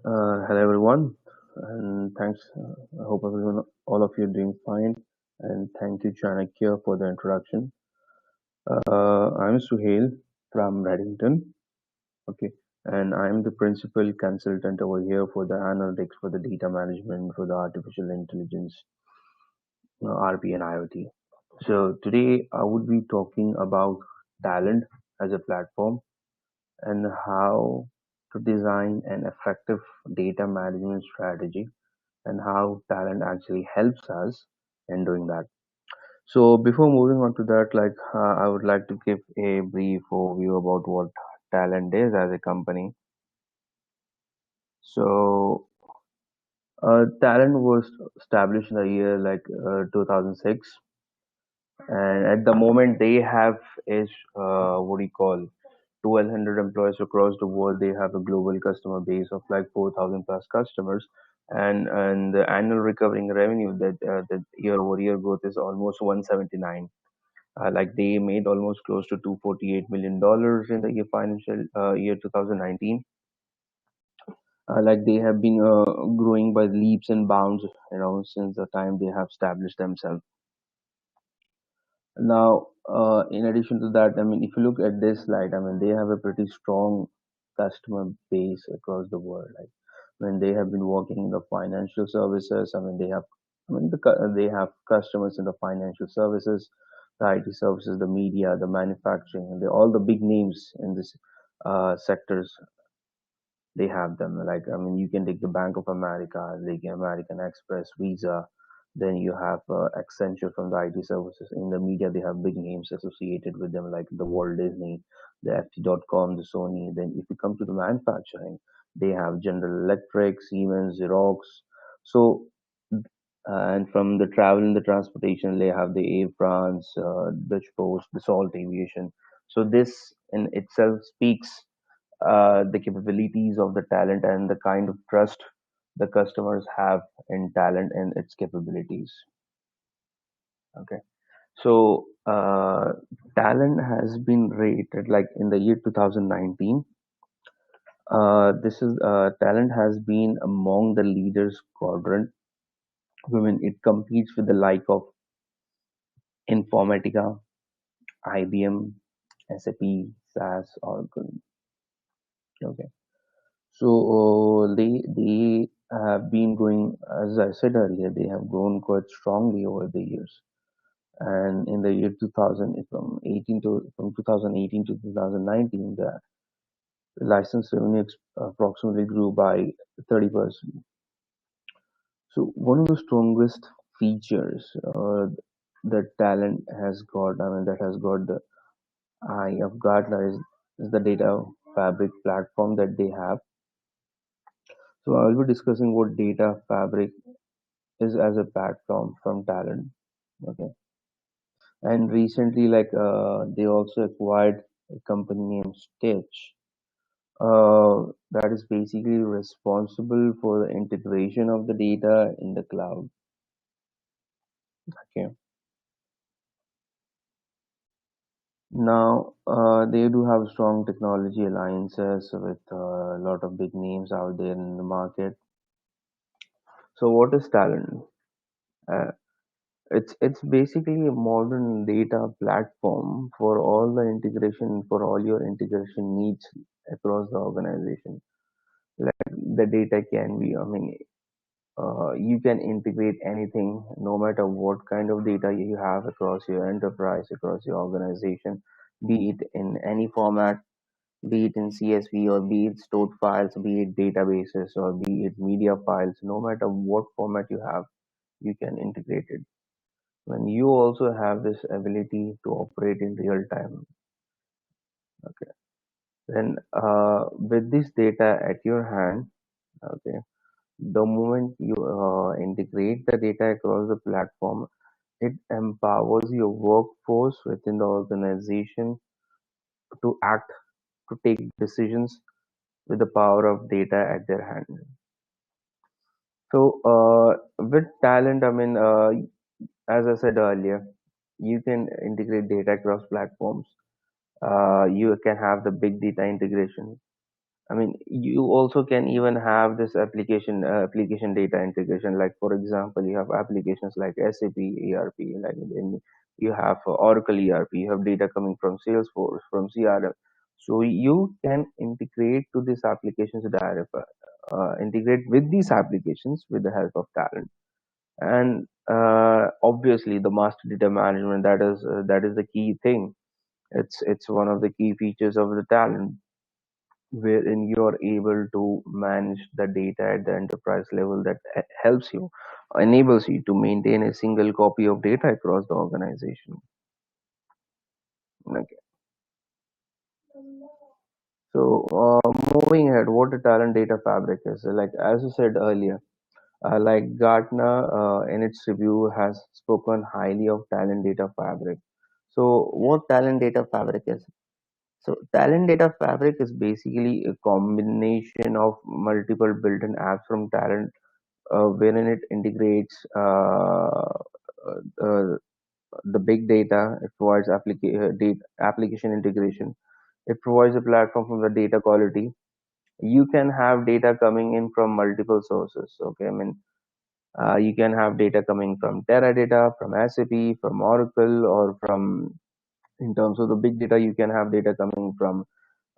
Hello everyone, and thanks. I hope everyone, all of you, are doing fine. And thank you, Chanakya, for the introduction. I'm Suhail from Redington. Okay, and I'm the principal consultant over here for the analytics, for the data management, for the artificial intelligence, RP and IoT. So today I would be talking about talent as a platform and how to design an effective data management strategy and how talent actually helps us in doing that. So before moving on to that, I would like to give a brief overview about what talent is as a company. So talent was established in the year 2006, and at the moment they have is what do you call 1,200 employees across the world. They have a global customer base of like 4,000 plus customers, and the annual recurring revenue that year over year growth is almost 179. Like they made almost close to $248 million in the year financial year 2019. Like they have been growing by leaps and bounds, since the time they have established themselves. Now, in addition to that, I mean, if you look at this slide, I mean, they have a pretty strong customer base across the world. Like, when they have been working in the financial services, I mean, they have customers in the financial services, the IT services, the media, the manufacturing, and all the big names in this sectors. They have them. Like, I mean, you can take the Bank of America, like American Express, Visa. Then you have Accenture from the IT services. In the media, they have big names associated with them, like the Walt Disney, the FT.com, the Sony. Then if you come to the manufacturing, they have General Electric, Siemens, Xerox. So, and from the travel and the transportation, they have the Air France, Dutch Post, the Salt Aviation. So this in itself speaks the capabilities of the talent and the kind of trust the customers have in talent and its capabilities. Okay, so talent has been rated like in the year 2019. This is talent has been among the leaders quadrant. Women, it competes with the like of Informatica, IBM, SAP, SAS, Oracle. Okay. So they have been going, as I said earlier, they have grown quite strongly over the years. And in the year 2000, from 2018 to 2019, the license revenue approximately grew by 30%. So one of the strongest features that talent has got, I mean, that has got the eye of Gartner is the data fabric platform that they have. So I will be discussing what data fabric is as a platform from talent. Okay, and recently they also acquired a company named Stitch, that is basically responsible for the integration of the data in the cloud. Okay, now they do have strong technology alliances with a lot of big names out there in the market. So what is talent? uh, it's basically a modern data platform for all your integration needs across the organization. Like the data can be, I mean, you can integrate anything, no matter what kind of data you have across your enterprise, across your organization, be it in any format, be it in CSV or be it stored files, be it databases or be it media files, no matter what format you have, you can integrate it. When you also have this ability to operate in real time, okay, then with this data at your hand, okay, the moment you integrate the data across the platform, it empowers your workforce within the organization to act, to take decisions with the power of data at their hand. So with talent, I mean, as I said earlier, you can integrate data across platforms. You can have the big data integration. I mean, you also can even have this application data integration. Like for example, you have applications like SAP ERP, like in, you have Oracle ERP. You have data coming from Salesforce, from CRM. So you can integrate to these applications integrate with these applications with the help of talent. And obviously, the master data management, that is the key thing. It's one of the key features of the talent, wherein you are able to manage the data at the enterprise level, that helps you, enables you to maintain a single copy of data across the organization. Okay. So, moving ahead, what the talent data fabric is, like as you said earlier, like Gartner in its review has spoken highly of talent data fabric. So, what talent data fabric is? So, talent data fabric is basically a combination of multiple built-in apps from talent, wherein it integrates the big data. It provides application integration. It provides a platform from the data quality. You can have data coming in from multiple sources. Okay, I mean, you can have data coming from Teradata, from SAP, from Oracle, or from, in terms of the big data, you can have data coming from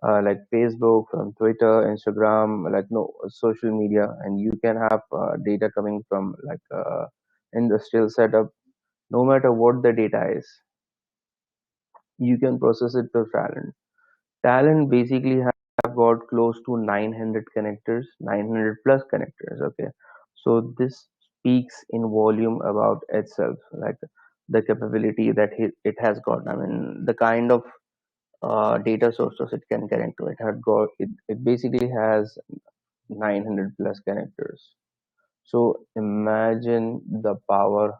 like Facebook, from Twitter, Instagram, like no social media, and you can have data coming from like industrial setup. No matter what the data is, you can process it to talent. Talent basically have got close to 900 connectors, 900 plus connectors. Okay, so this speaks in volume about itself, like the capability that it has got. I mean, the kind of data sources it can connect to. It basically has 900 plus connectors. So imagine the power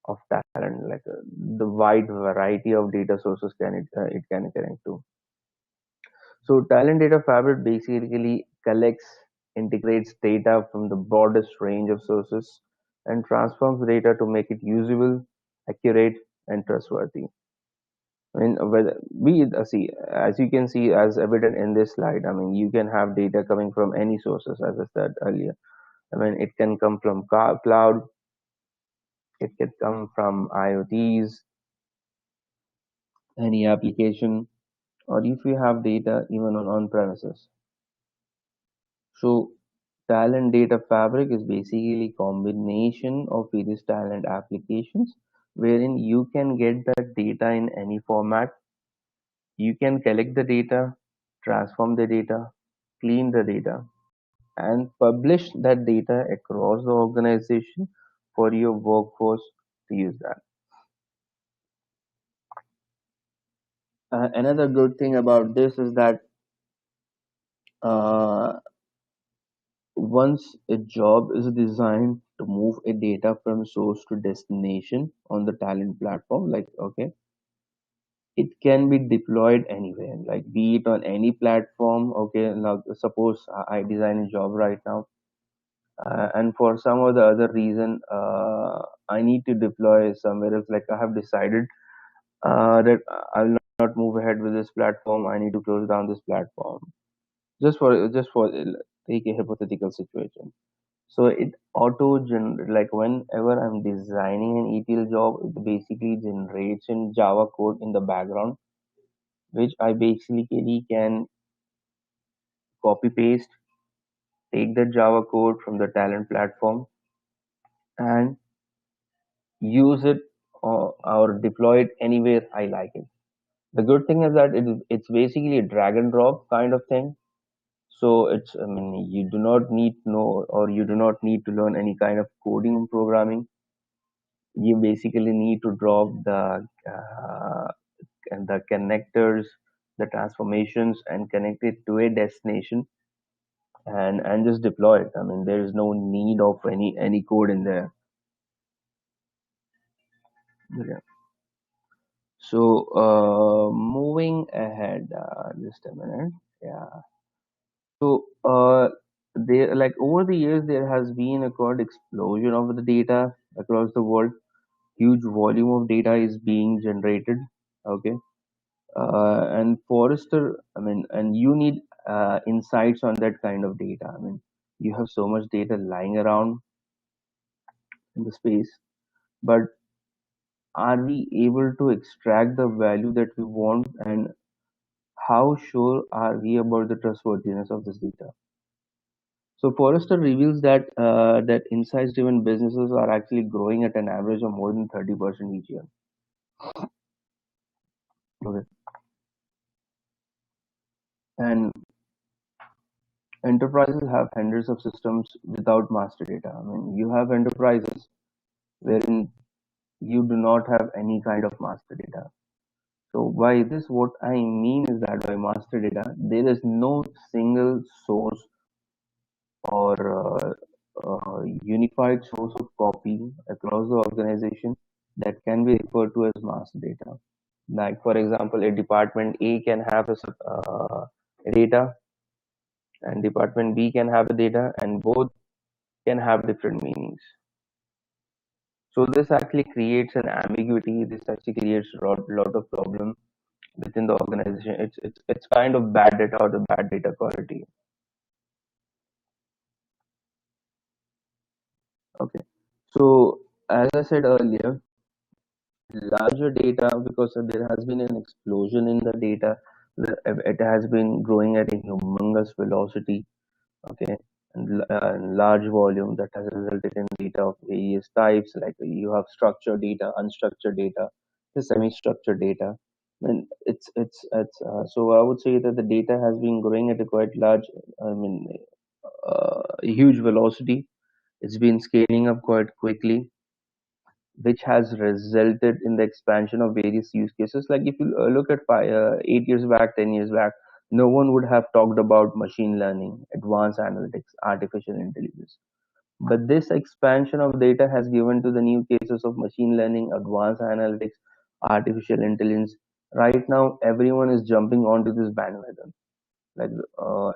of talent, like the wide variety of data sources it can connect to. So talent data fabric basically collects, integrates data from the broadest range of sources and transforms data to make it usable, accurate, and trustworthy. I mean, whether we see, as you can see, as evident in this slide, I mean, you can have data coming from any sources, as I said earlier. I mean, it can come from cloud, it can come from IoTs, any application, or if you have data even on premises. So, talent data fabric is basically combination of various talent applications, wherein you can get the data in any format. You can collect the data, transform the data, clean the data, and publish that data across the organization for your workforce to use that. Another good thing about this is that uh, once a job is designed to move a data from source to destination on the talent platform, like okay, it can be deployed anywhere, like be it on any platform. Okay, now suppose I design a job right now, and for some or the other reason, I need to deploy somewhere else. Like I have decided that I'll not move ahead with this platform. I need to close down this platform. Just for take a hypothetical situation. So it auto generate, like whenever I'm designing an ETL job, it basically generates in Java code in the background, which I basically can copy paste, take the Java code from the talent platform and use it, or deploy it anywhere I like it. The good thing is that it's basically a drag and drop kind of thing. So it's, I mean, you do not need to know, or you do not need to learn any kind of coding and programming. You basically need to drop the connectors, the transformations, and connect it to a destination, and just deploy it. I mean, there is no need of any code in there. Yeah. So moving ahead, just a minute. Yeah. So there, like over the years, there has been a quite explosion of the data across the world. Huge volume of data is being generated. Okay. And Forrester, I mean, and you need insights on that kind of data. I mean, you have so much data lying around in the space, but are we able to extract the value that we want, and how sure are we about the trustworthiness of this data? So Forrester reveals that that insights-driven businesses are actually growing at an average of more than 30% each year. Okay. And enterprises have hundreds of systems without master data. I mean, you have enterprises wherein you do not have any kind of master data. So by this, what I mean is that by master data, there is no single source or unified source of copy across the organization that can be referred to as master data. Like for example, a department A can have data, and department B can have a data, and both can have different meanings. So this actually creates an ambiguity. This actually creates a lot of problem within the organization. It's kind of bad data or the bad data quality. Okay. So as I said earlier, larger data, because there has been an explosion in the data. It has been growing at a humongous velocity. Okay. And large volume that has resulted in data of various types, like you have structured data, unstructured data, the semi-structured data. And so I would say that the data has been growing at a quite large, I mean, huge velocity. It's been scaling up quite quickly, which has resulted in the expansion of various use cases. Like if you look at 8 years back, 10 years back, no one would have talked about machine learning, advanced analytics, artificial intelligence. But this expansion of data has given to the new cases of machine learning, advanced analytics, artificial intelligence. Right now, everyone is jumping onto this bandwagon, like uh,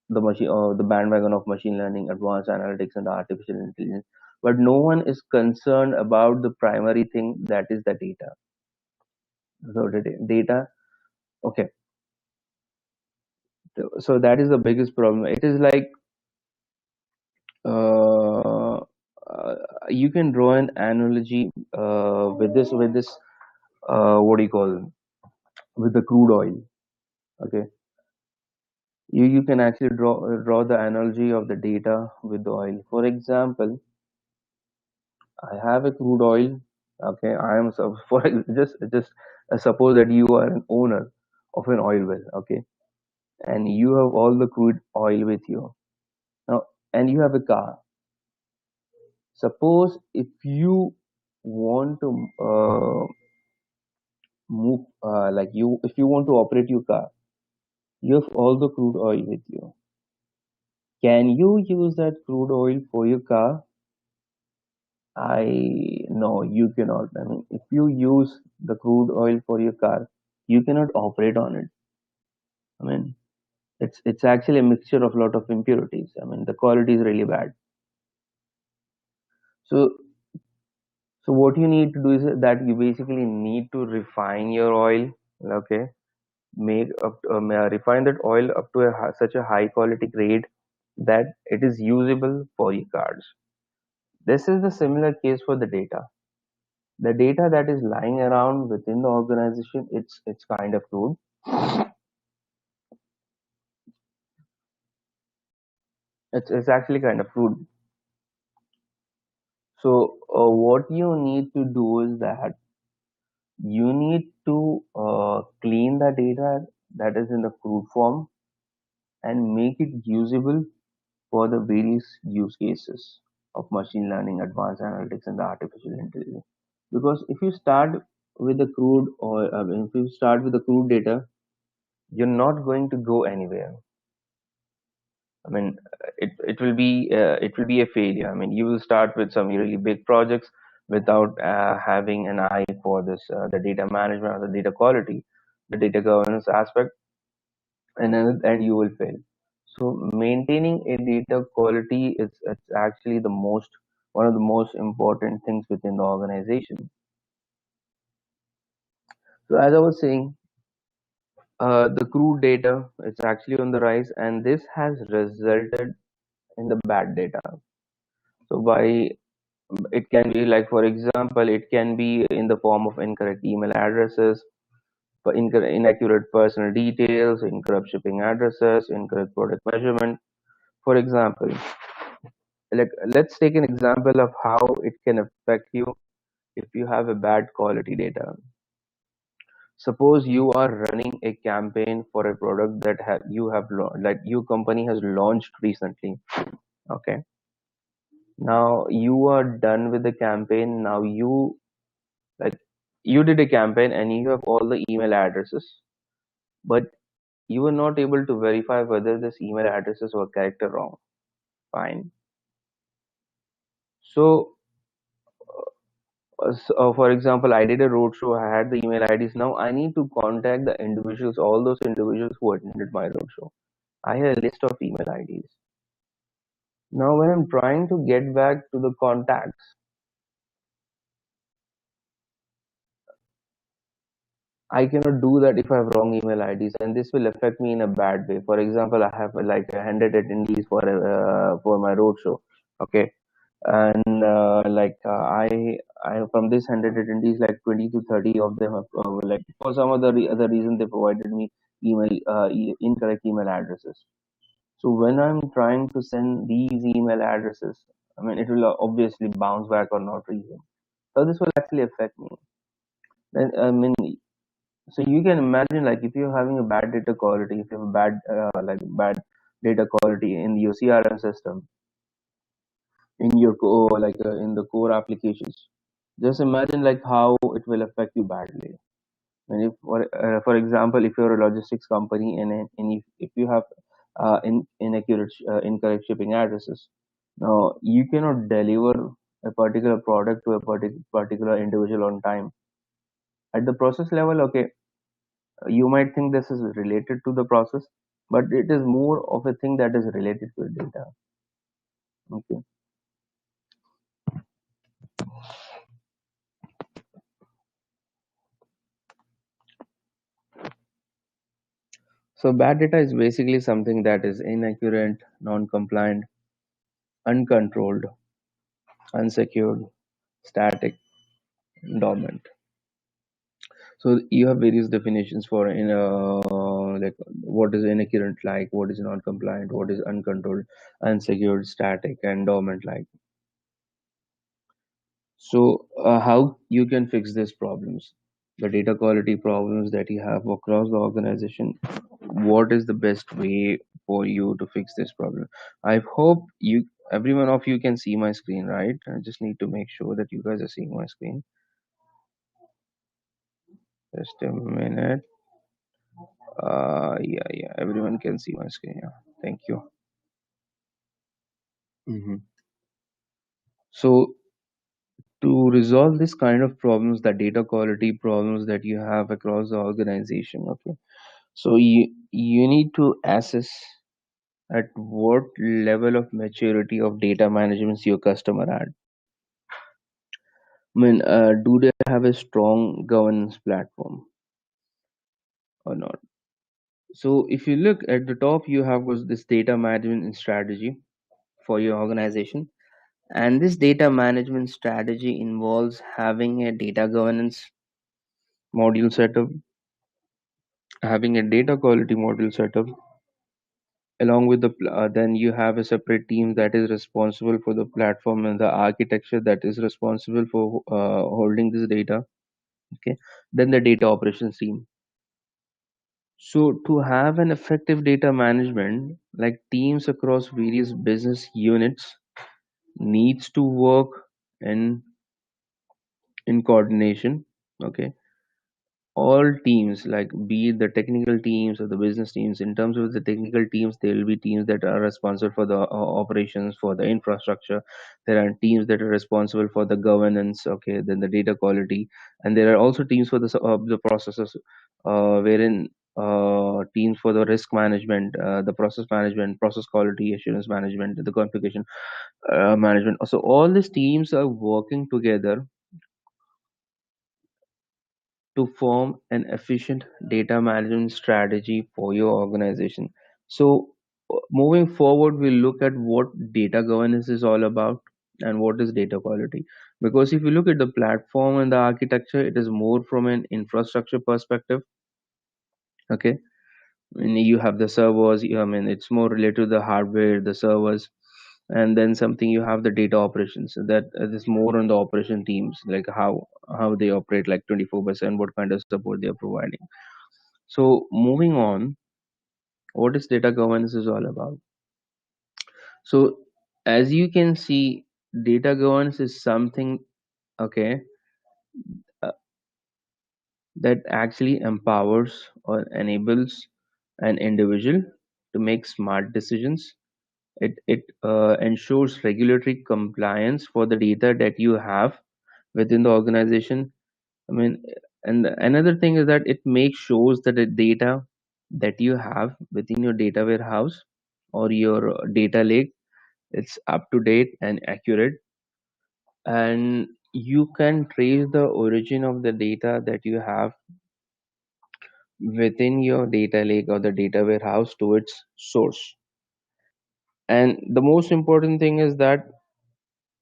the bandwagon of machine learning, advanced analytics, and artificial intelligence. But no one is concerned about the primary thing, that is the data. So the data, okay. So that is the biggest problem. It is like uh, you can draw an analogy with this what do you call, with the crude oil. Okay, you can actually draw the analogy of the data with the oil. For example, I have a crude oil. Okay, I am for just suppose that you are an owner of an oil well. Okay, and you have all the crude oil with you now, and you have a car. Suppose if you want to move, like you, if you want to operate your car, you have all the crude oil with you. Can you use that crude oil for your car? No, you cannot. I mean, if you use the crude oil for your car, you cannot operate on it. I mean, it's actually a mixture of a lot of impurities. I mean, the quality is really bad. So so what you need to do is that you basically need to refine your oil. Okay, refine that oil up to such a high quality grade that it is usable for your cars. This is the similar case for the data. The data that is lying around within the organization, it's kind of crude. It's actually kind of crude. So what you need to do is that you need to clean the data that is in the crude form and make it usable for the various use cases of machine learning, advanced analytics, and the artificial intelligence. Because if you start with the crude, or if you start with the crude data, you're not going to go anywhere. I mean, it will be a failure. I mean, you will start with some really big projects without having an eye for this the data management or the data quality, the data governance aspect, and you will fail. So maintaining a data quality is it's actually the most one of the most important things within the organization. So as I was saying, The crude data, it's actually on the rise, and this has resulted in the bad data. So by it can be like, for example, it can be in the form of incorrect email addresses, inaccurate personal details, incorrect shipping addresses, incorrect product measurement. For example, like let's take an example of how it can affect you if you have a bad quality data. Suppose you are running a campaign for a product that like your company has launched recently. Okay, now you are done with the campaign. Now like you did a campaign and you have all the email addresses, but you were not able to verify whether this email addresses were correct or wrong. Fine. So, for example, I did a roadshow. I had the email IDs. Now I need to contact the individuals, all those individuals who attended my roadshow. I had a list of email IDs. Now, when I'm trying to get back to the contacts, I cannot do that if I have wrong email IDs, and this will affect me in a bad way. For example, I have like 100 attendees for my roadshow. Okay, and I from this 100 attendees, like 20 to 30 of them have like for some other reason they provided me incorrect email addresses. So when I'm trying to send these email addresses, I mean it will obviously bounce back or not read them. So this will actually affect me. Then I mean, so you can imagine like if you're having a bad data quality, if you have a bad data quality in your CRM system, in your in the core applications, just imagine like how it will affect you badly. And if for example, if you're a logistics company and if you have incorrect shipping addresses, now you cannot deliver a particular product to a particular individual on time. At the process level, okay, you might think this is related to the process, but it is more of a thing that is related to data. Okay, so bad data is basically something that is inaccurate, non-compliant, uncontrolled, unsecured, static, dormant. So you have various definitions for in like what is inaccurate, like what is non-compliant, what is uncontrolled, unsecured, static, and dormant like. So how you can fix these problems, the data quality problems that you have across the organization? What is the best way for you to fix this problem? I hope every one of you can see my screen, right? I just need to make sure that you guys are seeing my screen. Just a minute. Yeah, everyone can see my screen. Yeah, thank you. So to resolve this kind of problems, the data quality problems that you have across the organization, okay, so you need to assess at what level of maturity of data management is your customer at. I mean, do they have a strong governance platform or not? So if you look at the top, you have was this data management strategy for your organization. And this data management strategy involves having a data governance module setup, having a data quality module setup, along with then you have a separate team that is responsible for the platform and the architecture that is responsible for holding this data. Okay, then the data operations team. So to have an effective data management, like teams across various business units needs to work in in coordination. Okay, all teams, like be it the technical teams or the business teams. In terms of the technical teams, there will be teams that are responsible for the operations, for the infrastructure. There are teams that are responsible for the governance, okay, then the data quality, and there are also teams for the processes, wherein teams for the risk management, the process management, process quality assurance management, the configuration management. So all these teams are working together to form an efficient data management strategy for your organization. So, moving forward, we'll look at what data governance is all about and what is data quality. Because if you look at the platform and the architecture, it is more from an infrastructure perspective. Okay, and you have the servers. I mean, it's more related to the hardware, the servers, and then something you have the data operations. So that is more on the operation teams, like how they operate, like 24/7, what kind of support they are providing. So moving on, what is data governance is all about? So as you can see, data governance is something, okay, uh, that actually empowers or enables an individual to make smart decisions. It ensures regulatory compliance for the data that you have within the organization. I mean, and another thing is that it makes shows that the data that you have within your data warehouse or your data lake, it's up to date and accurate, and you can trace the origin of the data that you have within your data lake or the data warehouse to its source. And the most important thing is that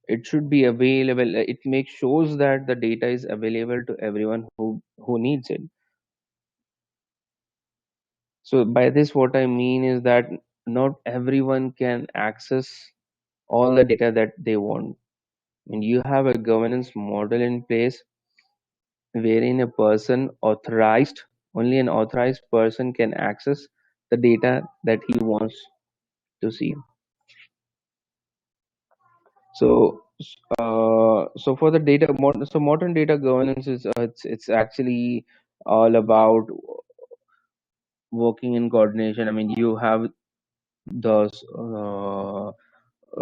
it should be available. It makes shows that the data is available to everyone who needs it. So by this, what I mean is that not everyone can access all the data that they want. And you have a governance model in place wherein a person authorized, only an authorized person can access the data that he wants to see. So, so for the so modern data governance is it's actually all about working in coordination. I mean, you have the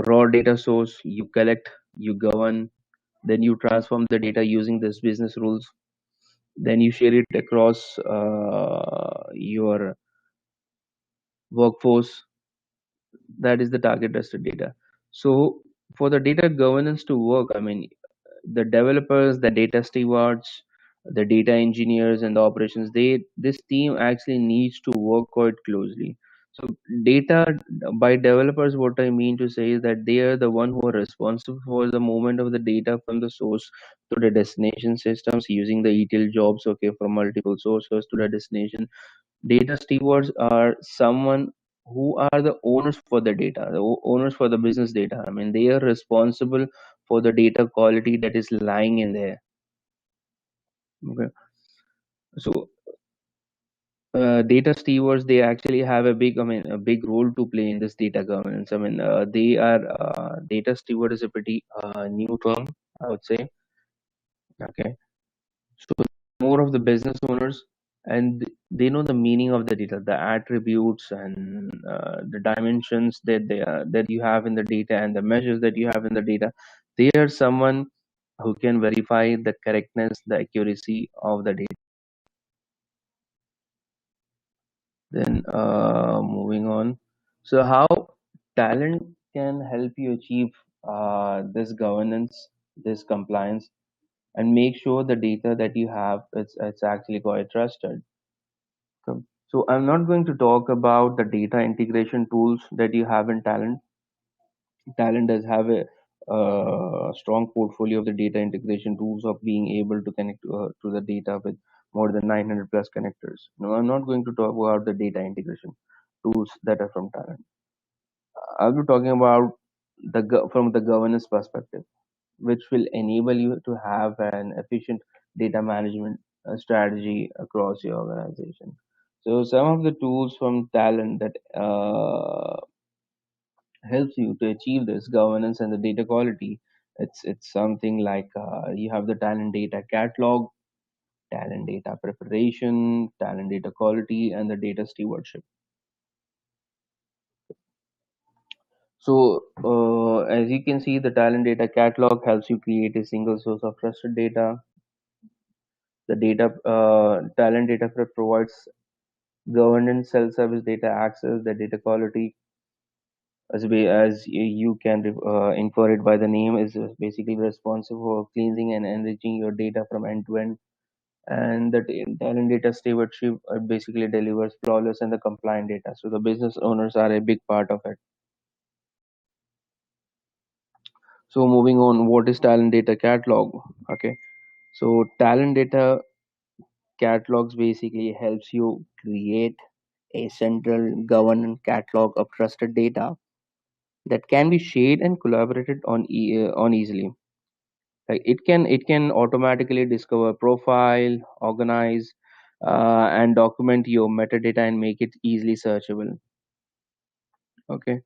raw data source, you collect, you govern, then you transform the data using this business rules, then you share it across your workforce. That is the target trusted data. So for the data governance to work, I mean, the developers, the data stewards, the data engineers, and the operations, this team actually needs to work quite closely. So data by developers, what I mean to say is that they are the one who are responsible for the movement of the data from the source to the destination systems using the ETL jobs, okay, from multiple sources to the destination. Data stewards are someone who are the owners for the data, the owners for the business data. I mean, they are responsible for the data quality that is lying in there. Okay. So data stewards, they actually have a big, I mean, a big role to play in this data governance. I mean, they are data steward is a pretty new term, I would say. Okay. So more of the business owners, and they know the meaning of the data, the attributes and the dimensions that that you have in the data and the measures that you have in the data. They are someone who can verify the correctness, the accuracy of the data. Then moving on. So how talent can help you achieve this governance, this compliance, and make sure the data that you have it's actually quite trusted. So I'm not going to talk about the data integration tools that you have in Talent. Talent does have a strong portfolio of the data integration tools of being able to connect to the data with more than 900 plus connectors. No, I'm not going to talk about the data integration tools that are from Talent. I'll be talking about from the governance perspective, which will enable you to have an efficient data management strategy across your organization. So some of the tools from Talent that helps you to achieve this governance and the data quality. It's something like you have the Talent data catalog, Talent data preparation, Talent data quality, and the data stewardship. So as you can see, the Talent data catalog helps you create a single source of trusted data. The data Talent data prep provides governance, self-service data access, the data quality, as you can infer it by the name, is basically responsible for cleansing and enriching your data from end to end. And the talent data stewardship basically delivers flawless and the compliant data. So the business owners are a big part of it. So moving on, what is talent data catalog? Okay, so talent data catalogs basically helps you create a central governance catalog of trusted data that can be shared and collaborated on easily. Like it can automatically discover profile, organize, and document your metadata and make it easily searchable. Okay,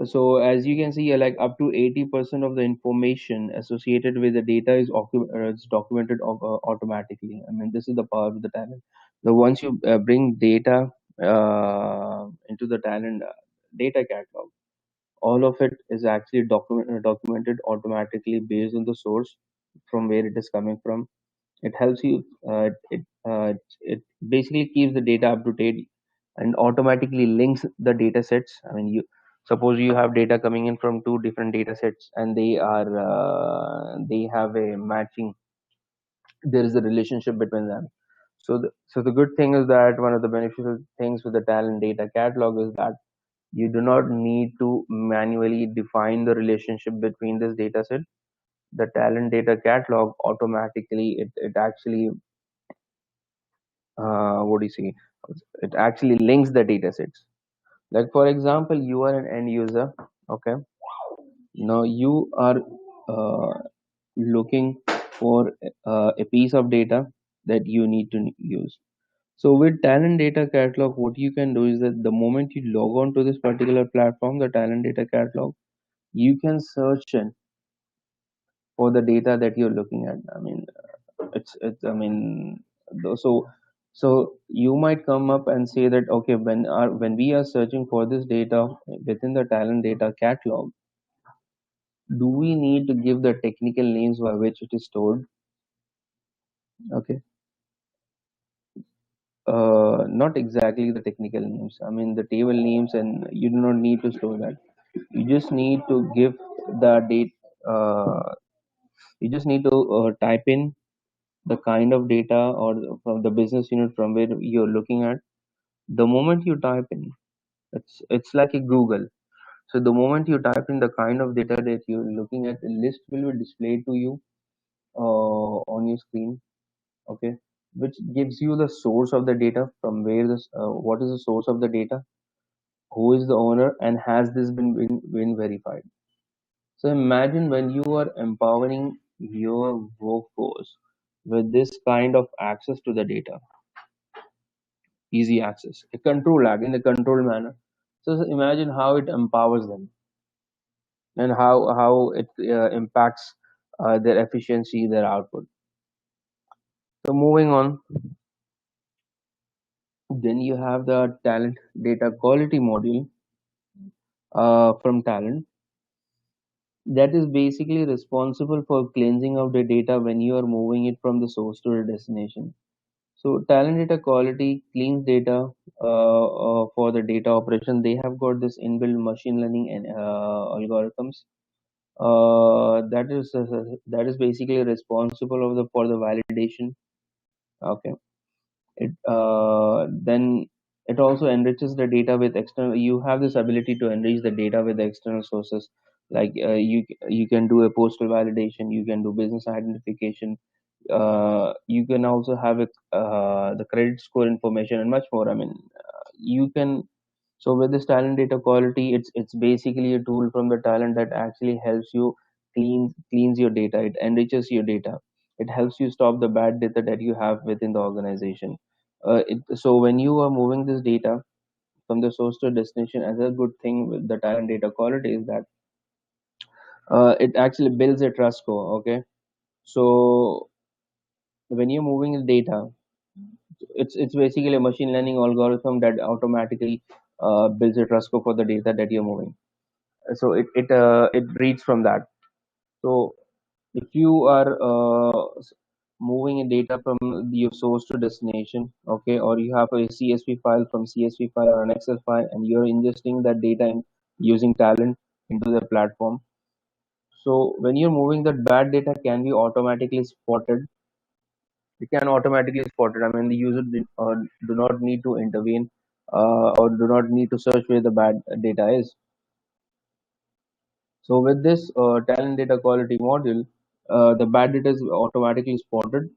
so as you can see, like up to 80% of the information associated with the data is it's documented automatically. I mean, this is the power of the talent. The once you bring data into the talent data catalog, all of it is actually documented automatically based on the source from where it is coming from. It helps you. It basically keeps the data up to date and automatically links the data sets. I mean, you suppose you have data coming in from two different data sets and they have a matching. There is a relationship between them. So the good thing is that one of the beneficial things with the talent data catalog is that you do not need to manually define the relationship between this data set. The talent data catalog automatically it actually what do you say, it actually links the data sets. Like for example, you are an end user. Okay, now you are uh, looking for a piece of data that you need to use. So with talent data catalog, what you can do is that the moment you log on to this particular platform, the talent data catalog, you can search in for the data that you're looking at. I mean, it's I mean, so so you might come up and say that okay, when we are searching for this data within the talent data catalog, do we need to give the technical names by which it is stored? Okay, not exactly the technical names. I mean the table names, and you do not need to store that. You just need to give the date. You just need to type in the kind of data or from the business unit from where you're looking at. The moment you type in, it's like a Google. So the moment you type in the kind of data that you're looking at, the list will be displayed to you on your screen. Okay, which gives you the source of the data from where this what is the source of the data, who is the owner, and has this been verified. So imagine when you are empowering your workforce with this kind of access to the data, easy access, a control act in a controlled manner. So imagine how it empowers them and how it impacts their efficiency, their output. So moving on, then you have the talent data quality module from talent that is basically responsible for cleansing of the data when you are moving it from the source to the destination. So talent data quality cleans data for the data operation. They have got this inbuilt machine learning and algorithms that is basically responsible of the for the validation. Okay, it then it also enriches the data with external. You have this ability to enrich the data with external sources. Like you can do a postal validation, you can do business identification, you can also have the credit score information and much more. I mean, you can. So with this talent data quality, it's basically a tool from the talent that actually helps you cleans your data. It enriches your data. It helps you stop the bad data that you have within the organization. So when you are moving this data from the source to destination, another good thing with the talent data quality is that it actually builds a trust score. Okay, so when you're moving the data, it's basically a machine learning algorithm that automatically builds a trust score for the data that you're moving. So it reads from that. So if you are moving a data from your source to destination, okay, or you have a CSV file from CSV file or an Excel file, and you're ingesting that data using Talent into the platform. So when you're moving, that bad data can be automatically spotted It can automatically spot it. I mean, the user do not need to intervene or do not need to search where the bad data is. So with this talent data quality module, the bad data is automatically spotted.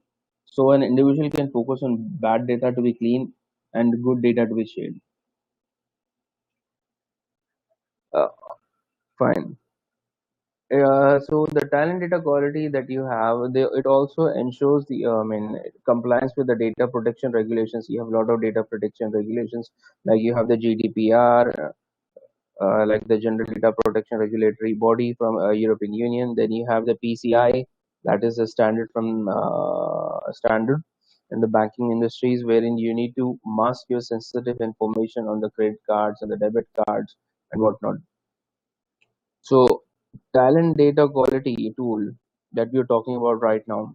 So an individual can focus on bad data to be clean and good data to be shared. Uh, Fine. So the talent data quality that you have, it also ensures the compliance with the data protection regulations. You have a lot of data protection regulations, like you have the GDPR, like the General Data Protection Regulatory Body from European Union. Then you have the PCI, that is a standard from standard in the banking industries, wherein you need to mask your sensitive information on the credit cards and the debit cards and whatnot. So, talent data quality tool that we're talking about right now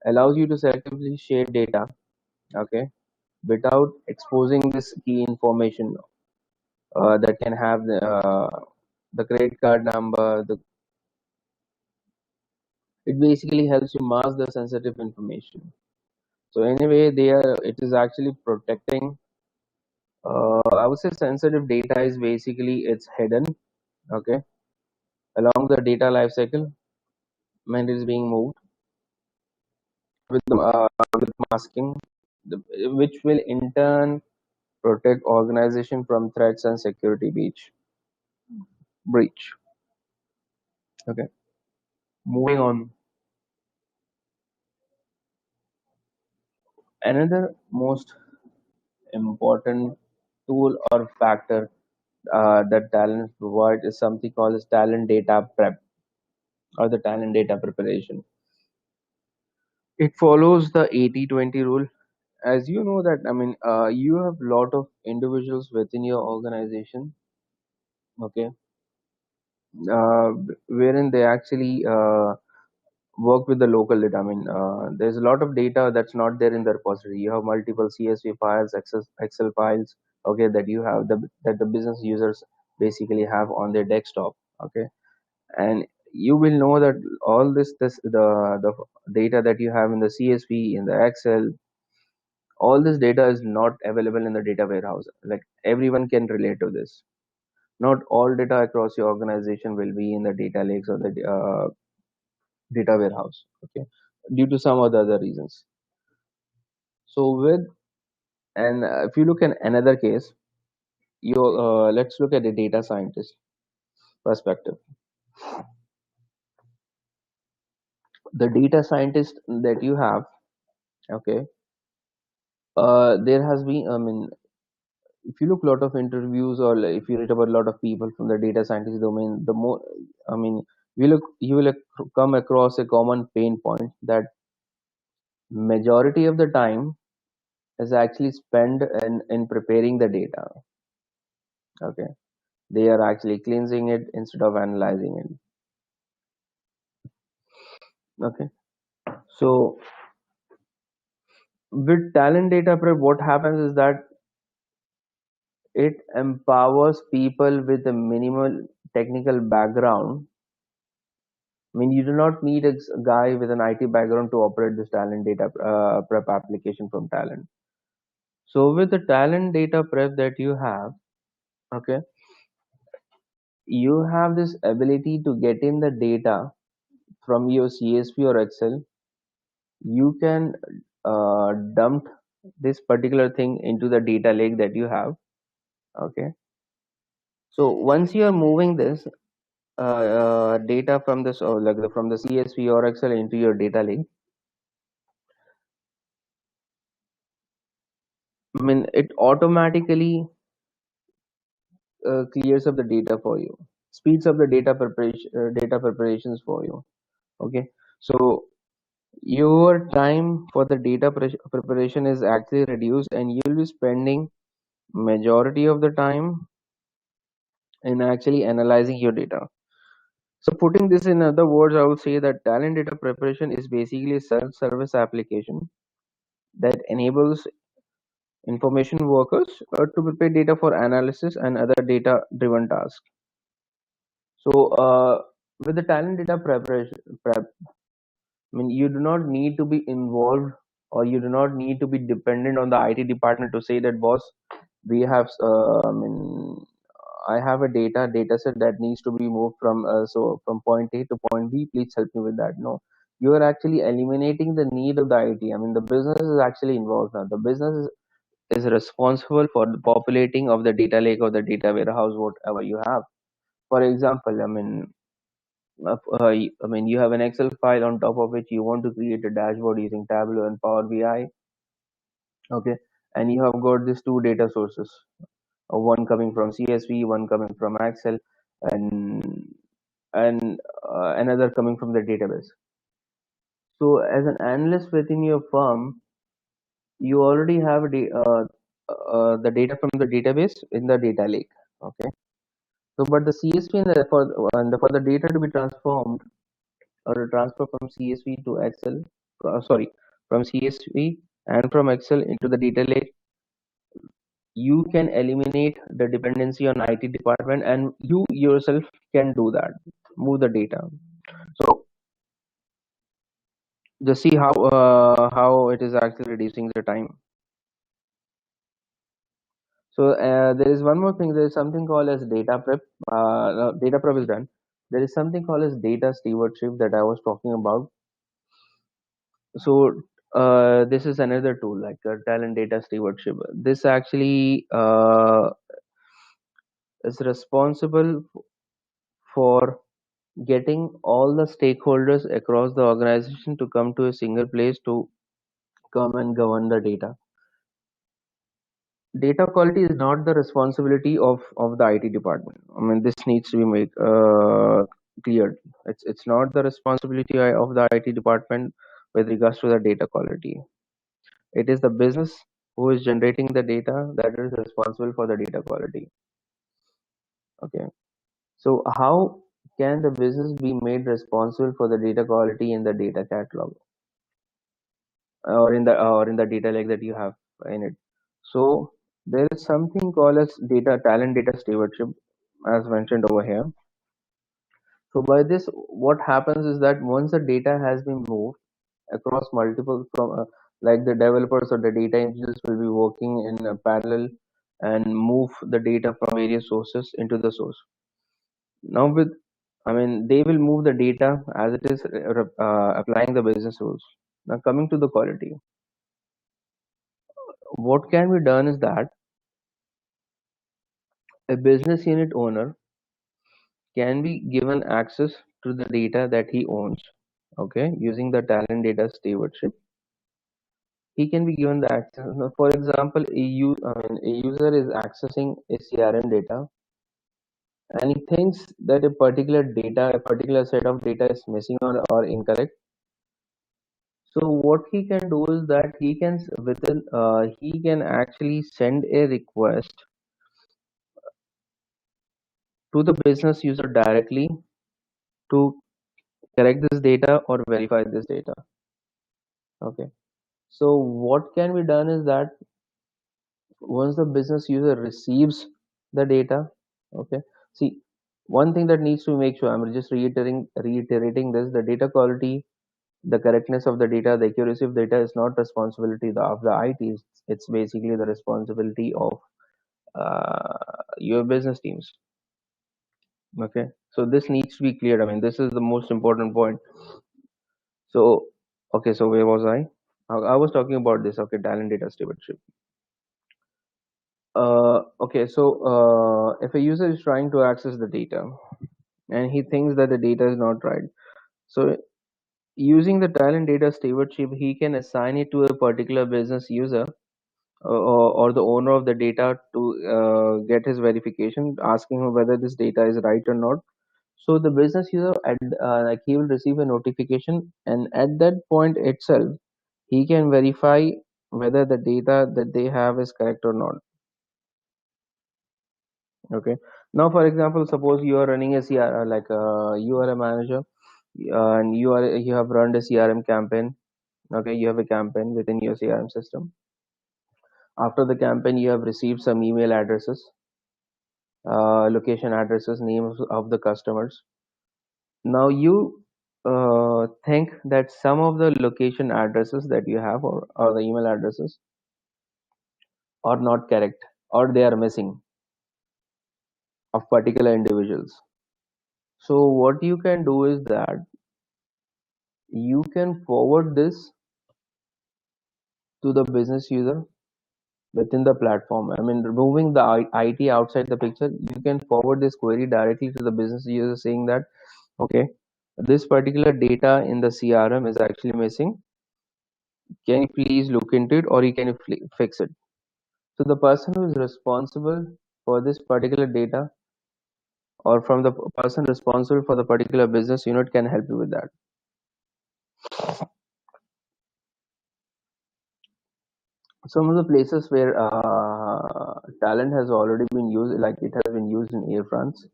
allows you to selectively share data, okay, without exposing this key information that can have the credit card number. It basically helps you mask the sensitive information. So anyway, it is actually protecting. I would say sensitive data is basically it's hidden, okay, along the data life cycle when it is being moved with masking, which will in turn protect organization from threats and security breach. Okay, moving on. Another most important tool or factor that talent provides is something called as talent data prep or the talent data preparation. It follows the 80-20 rule. As you know that, I mean, you have a lot of individuals within your organization, okay, wherein they actually work with the local data. I mean, there's a lot of data that's not there in the repository. You have multiple CSV files, Excel files, okay, that the business users basically have on their desktop, okay, and you will know that all the data that you have in the CSV, in the Excel, all this data is not available in the data warehouse. Like everyone can relate to this. Not all data across your organization will be in the data lakes or the data warehouse, okay, due to some or the other reasons. So with and if you look at another case, you let's look at the data scientist perspective. The data scientist that you have, okay, there has been, I mean, if you look a lot of interviews or like, if you read about a lot of people from the data scientist domain, the more, I mean, you will come across a common pain point that majority of the time is actually spent in preparing the data. Okay, they are actually cleansing it instead of analyzing it. Okay, so with talent data prep, what happens is that it empowers people with a minimal technical background. I mean, you do not need a guy with an IT background to operate this talent data prep application from talent. So with the talent data prep that you have, okay, you have this ability to get in the data from your CSV or Excel. You can dump this particular thing into the data lake that you have. Okay. So once you are moving this data from this or like from the CSV or Excel into your data lake, I mean, it automatically clears up the data for you, speeds up the data preparations for you. Okay, so your time for the preparation is actually reduced, and you'll be spending majority of the time in actually analyzing your data. So putting this in other words, I would say that talent data preparation is basically a self-service application that enables information workers to prepare data for analysis and other data driven tasks. So with the talent data preparation prep, I mean, you do not need to be involved, or you do not need to be dependent on the IT department to say that, boss, we have, I have a data set that needs to be moved from, from point A to point B. Please help me with that. No, you are actually eliminating the need of the IT. I mean, the business is actually involved now. The business is responsible for the populating of the data lake or the data warehouse, whatever you have. For example, you have an Excel file on top of which you want to create a dashboard using Tableau and Power BI. Okay, and you have got these two data sources, one coming from CSV, one coming from Excel, and another coming from the database. So, as an analyst within your firm, you already have the data from the database in the data lake. Okay, so but the CSV for the data to be transformed or to transfer from CSV to Excel, from CSV and from Excel into the data lake, you can eliminate the dependency on IT department, and you yourself can do that, move the data. So just see how it is actually reducing the time. So there is one more thing. There is something called as data prep. Data prep is done. There is something called as data stewardship that I was talking about. So this is another tool like talent data stewardship. This actually is responsible for getting all the stakeholders across the organization to come to a single place to come and govern the data. Data quality is not the responsibility of the IT department. I mean, this needs to be made clear. It's not the responsibility of the IT department with regards to the data quality. It is the business who is generating the data that is responsible for the data quality. Okay. So how can the business be made responsible for the data quality in the data catalog, or in the data lake that you have in it? So there is something called as talent data stewardship, as mentioned over here. So by this, what happens is that once the data has been moved across multiple like the developers or the data engineers will be working in a parallel and move the data from various sources into the source. Now they will move the data as it is, applying the business rules. Now coming to the quality, what can be done is that a business unit owner can be given access to the data that he owns. Okay, using the talent data stewardship, he can be given the access. Now, for example, a user is accessing a CRM data, and he thinks that a particular set of data is missing or incorrect. So what he can do is that he can actually send a request to the business user directly to correct this data or verify this data. Okay. So what can be done is that once the business user receives the data, okay. See, one thing that needs to make sure, I'm just reiterating this: the data quality, the correctness of the data, the accuracy of data is not responsibility of the IT. It's basically the responsibility of your business teams. Okay, so this needs to be clear. I mean, this is the most important point. So, okay, so where was I? I was talking about this. Okay, talent data stewardship. Okay, so if a user is trying to access the data and he thinks that the data is not right, so using the talent data stewardship, he can assign it to a particular business user, or the owner of the data, to get his verification, asking him whether this data is right or not. So the business user, like, he will receive a notification, and at that point itself, he can verify whether the data that they have is correct or not. Okay. Now, for example, suppose you are running a CRM, you are a manager, and you have run a CRM campaign. Okay, you have a campaign within your CRM system. After the campaign, you have received some email addresses, location addresses, names of the customers. Now think that some of the location addresses that you have, or the email addresses, are not correct, or they are missing of particular individuals. So what you can do is that you can forward this to the business user within the platform. I mean, removing the IT outside the picture, you can forward this query directly to the business user saying that, okay, this particular data in the CRM is actually missing. Can you please look into it, or you can fix it? So the person who is responsible for this particular data, or from the person responsible for the particular business unit, can help you with that. Some of the places where talent has already been used, like it has been used in Air France,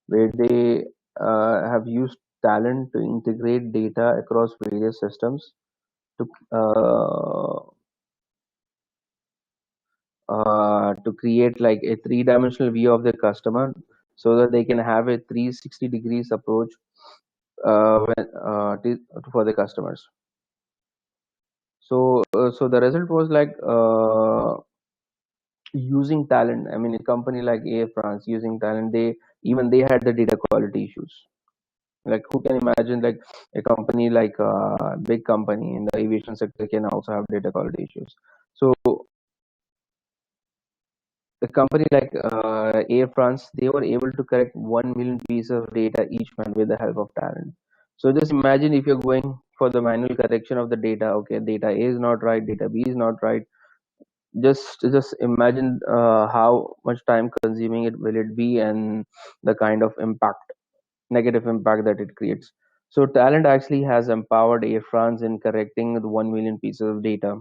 where they have used talent to integrate data across various systems to create like a three-dimensional view of the customer, so that they can have a 360 degrees approach for the customers. So the result was like using talent. I mean, a company like Air France using talent, they had the data quality issues. Like, who can imagine like a company like a big company in the aviation sector can also have data quality issues? So the company like Air France, they were able to correct 1 million pieces of data each month with the help of talent. So just imagine if you're going for the manual correction of the data. Okay, data A is not right, data B is not right. Just imagine how much time consuming it will it be, and the kind of negative impact that it creates. So talent actually has empowered Air France in correcting the 1 million pieces of data.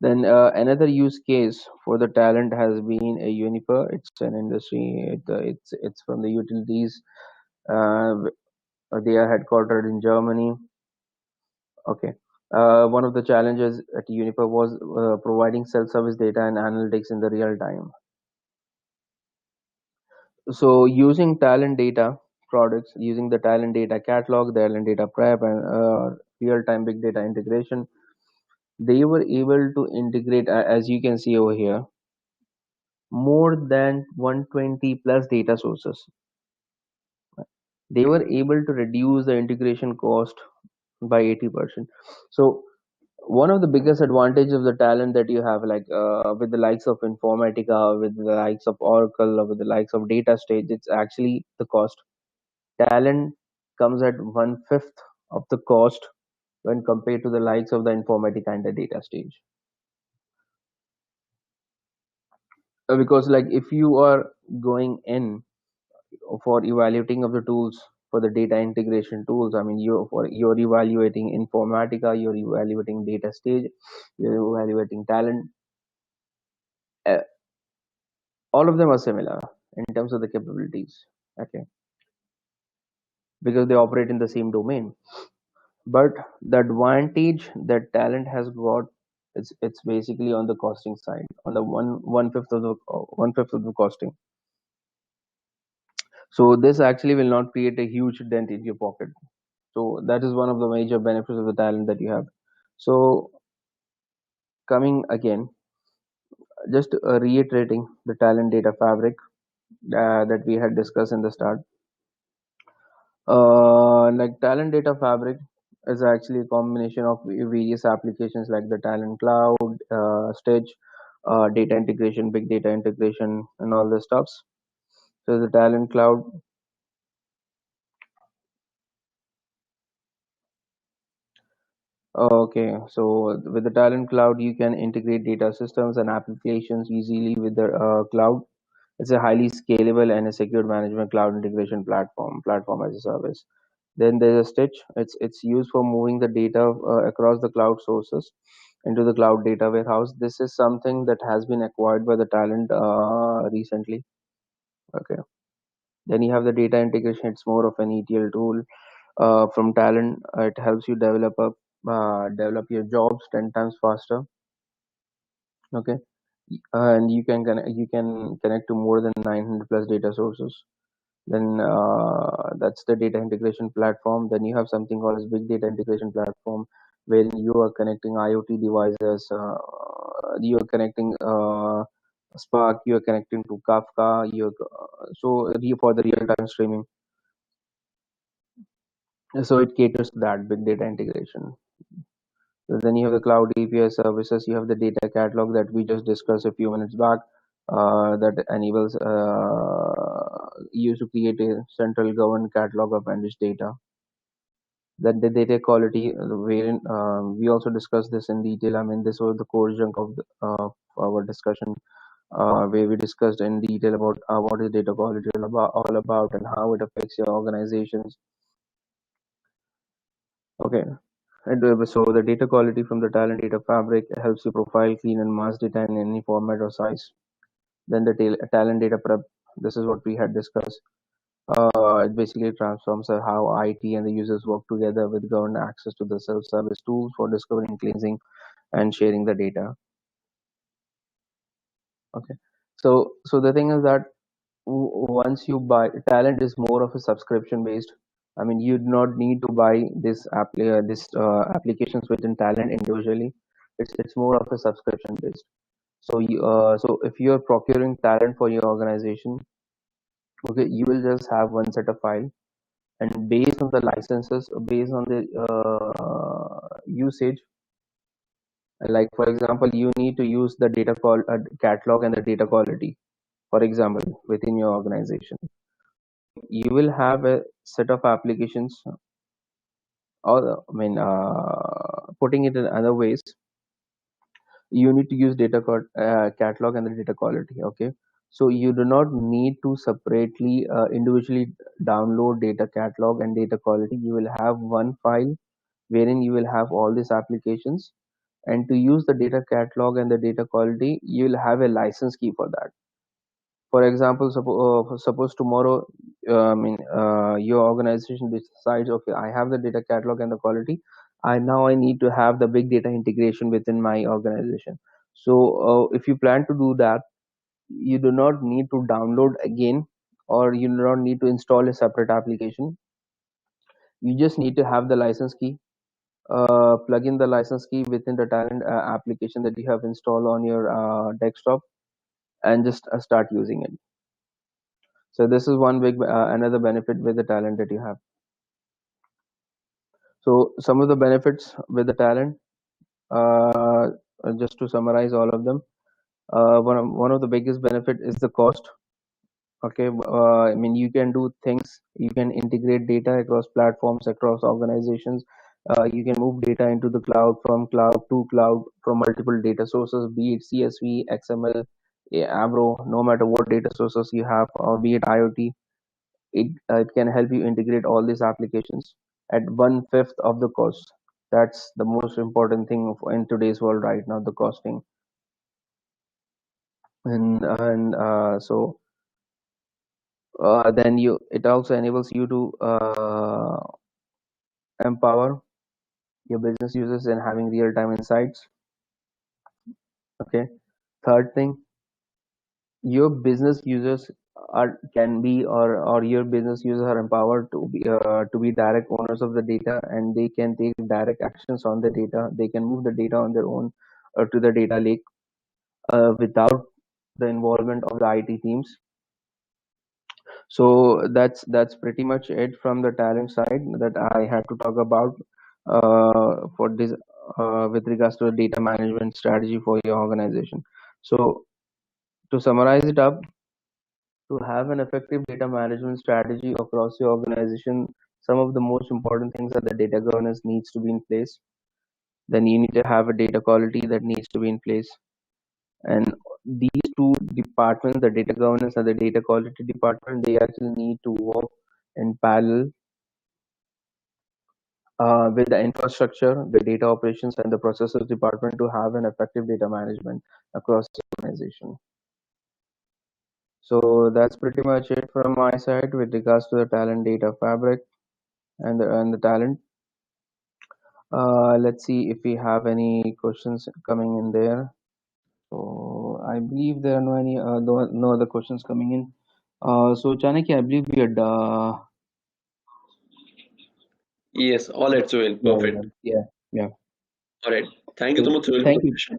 Then another use case for the talent has been a Uniper. It's an industry. It's from the utilities. They are headquartered in Germany. Okay. One of the challenges at Uniper was providing self-service data and analytics in the real time. So using talent data products, using the talent data catalog, the talent data prep, and real-time big data integration, they were able to integrate, as you can see over here, more than 120 plus data sources. They were able to reduce the integration cost by 80%. So one of the biggest advantages of the talent that you have, like with the likes of Informatica, with the likes of Oracle, or with the likes of Data Stage, it's actually the cost. Talent comes at 1/5 of the cost when compared to the likes of the Informatica and the Data Stage. Because like if you are going in for evaluating of the tools, for the data integration tools, I mean, you're evaluating Informatica, you're evaluating Data Stage, you're evaluating talent. uh, all of them are similar in terms of the capabilities. Okay, because they operate in the same domain. But the advantage that talent has got, it's basically on the costing side, on the one fifth of the costing. So this actually will not create a huge dent in your pocket. So that is one of the major benefits of the talent that you have. So coming again, just reiterating the talent data fabric that we had discussed in the start. Like talent data fabric is actually a combination of various applications like the talent cloud, Stitch, data integration, big data integration, and all the stuffs. So the talent cloud. Okay, so with the talent cloud, you can integrate data systems and applications easily with the cloud. It's a highly scalable and a secure management cloud integration platform as a service. Then there's a Stitch. It's used for moving the data across the cloud sources into the cloud data warehouse. This is something that has been acquired by the talent recently. Okay. Then you have the data integration. It's more of an ETL tool from talent. It helps you develop your jobs 10 times faster. Okay, and you can connect to more than 900 plus data sources. Then that's the data integration platform. Then you have something called as big data integration platform, wherein you are connecting IoT devices. You are connecting Spark. You are connecting to Kafka. For the real time streaming. So it caters to that big data integration. So then you have the cloud API services. You have the data catalog that we just discussed a few minutes back. That enables you to create a central governed catalog of enriched data. Then the data quality, wherein we also discussed this in detail. I mean, this was the core chunk of our discussion, where we discussed in detail about what is data quality all about and how it affects your organizations. Okay. So the data quality from the talent data fabric helps you profile, clean, and mass data in any format or size. Then the talent data prep. This is what we had discussed. It basically transforms how IT and the users work together with governed access to the self-service tools for discovering, cleansing, and sharing the data. Okay. So the thing is that once you buy talent is more of a subscription based. I mean, you do not need to buy this applications within talent individually. It's more of a subscription based. So if you're procuring talent for your organization, okay, you will just have one set of file, and based on the licenses, based on the usage, like for example, you need to use the catalog and the data quality, for example, within your organization. You will have a set of applications, or I mean, putting it in other ways, you need to use catalog and the data quality. Okay, so you do not need to separately, individually download data catalog and data quality. You will have one file wherein you will have all these applications, and to use the data catalog and the data quality, you will have a license key for that. For example, suppose tomorrow, your organization decides, okay, I have the data catalog and the quality. I need to have the big data integration within my organization. So if you plan to do that, you do not need to download again, or you do not need to install a separate application. You just need to have the license key. Plug in the license key within the talent application that you have installed on your desktop, and just start using it. So this is one big another benefit with the talent that you have. So some of the benefits with the talent, uh, just to summarize all of them, one of the biggest benefit is the cost. Okay, I mean, you can do things. You can integrate data across platforms, across organizations. You can move data into the cloud, from cloud to cloud, from multiple data sources, be it CSV, XML, Avro, no matter what data sources you have, or be it IoT. It can help you integrate all these applications at one fifth of the cost. That's the most important thing in today's world right now, the costing. And then it also enables you to empower your business users in having real-time insights. Okay. Third thing, your business users can be, or your business users are empowered to be direct owners of the data, and they can take direct actions on the data. They can move the data on their own to the data lake without the involvement of the IT teams. So that's pretty much it from the talent side that I had to talk about for this with regards to the data management strategy for your organization. So to summarize it up, to have an effective data management strategy across your organization, some of the most important things are the data governance needs to be in place. Then you need to have a data quality that needs to be in place. And these two departments, the data governance and the data quality department, they actually need to work in parallel with the infrastructure, the data operations, and the processes department to have an effective data management across the organization. So that's pretty much it from my side with regards to the talent data fabric and the talent. Let's see if we have any questions coming in there. So I believe there are no other questions coming in. So Chanakya, I believe we had. Yes, all right, Sohail. Yeah, Perfect. yeah, yeah. All right. Thank you so So much, Sohail, for thank the you. session.